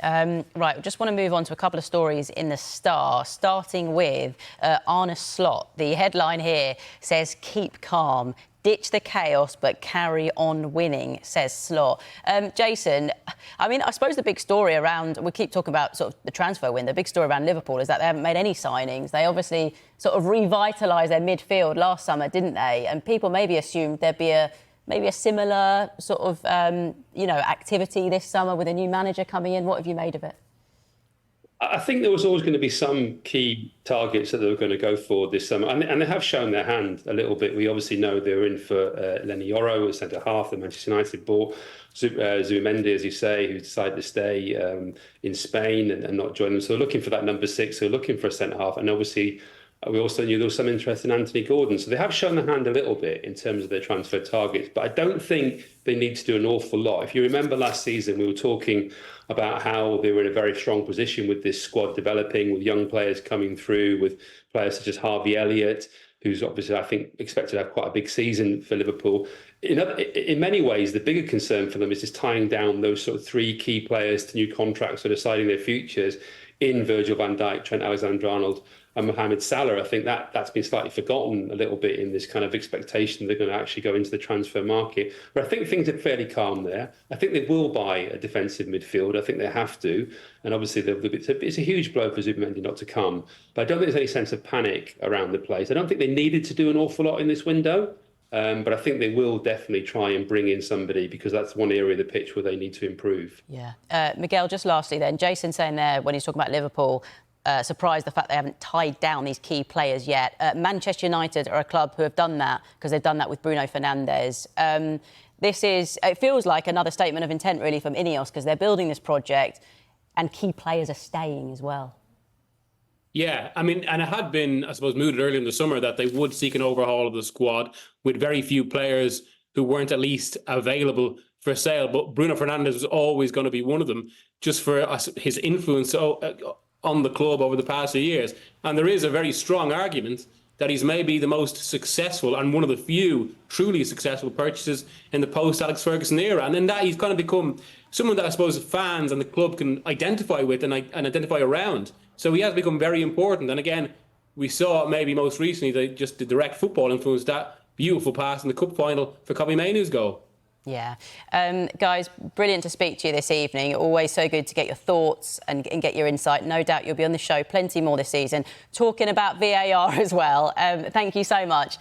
Right, we just want to move on to a couple of stories in the Star, starting with Arne Slot. The headline here says, "Keep calm, ditch the chaos, but carry on winning," says Slot. Jason, I suppose the big story around, we keep talking about sort of the transfer win, the big story around Liverpool is that they haven't made any signings. They obviously sort of revitalised their midfield last summer, didn't they? And people maybe assumed there'd be maybe a similar sort of, activity this summer with a new manager coming in. What have you made of it? I think there was always going to be some key targets that they were going to go for this summer, and they have shown their hand a little bit. We obviously know they're in for Delaney, a centre half that Manchester United bought. Zubimendi, as you say, who decided to stay in Spain and not join them. So they're looking for that number 6. So they're looking for a centre half, and obviously we also knew there was some interest in Anthony Gordon. So they have shown their hand a little bit in terms of their transfer targets, but I don't think they need to do an awful lot. If you remember last season, we were talking about how they were in a very strong position with this squad developing, with young players coming through, with players such as Harvey Elliott, who's obviously, I think, expected to have quite a big season for Liverpool. In many ways, the bigger concern for them is just tying down those sort of 3 key players to new contracts or deciding their futures in Virgil van Dijk, Trent Alexander-Arnold and Mohamed Salah. I think that's been slightly forgotten a little bit in this kind of expectation they're going to actually go into the transfer market. But I think things are fairly calm there. I think they will buy a defensive midfield. I think they have to. And obviously, it's a huge blow for Zubimendi not to come. But I don't think there's any sense of panic around the place. I don't think they needed to do an awful lot in this window. But I think they will definitely try and bring in somebody, because that's one area of the pitch where they need to improve. Yeah. Miguel, just lastly then, Jason saying there when he's talking about Liverpool, surprised the fact they haven't tied down these key players yet. Manchester United are a club who have done that, because they've done that with Bruno Fernandes. It feels like another statement of intent really from Ineos, because they're building this project and key players are staying as well. Yeah, and it had been, I suppose, mooted earlier in the summer that they would seek an overhaul of the squad with very few players who weren't at least available for sale. But Bruno Fernandes was always going to be one of them, just for his influence on the club over the past few years. And there is a very strong argument that he's maybe the most successful and one of the few truly successful purchases in the post-Alex Ferguson era. And in that, he's kind of become someone that I suppose fans and the club can identify with and identify around. So he has become very important. And again, we saw maybe most recently the direct football influence, that beautiful pass in the cup final for Kobbie Mainoo's goal. Yeah. Guys, brilliant to speak to you this evening. Always so good to get your thoughts and get your insight. No doubt you'll be on the show plenty more this season, talking about VAR as well. Thank you so much.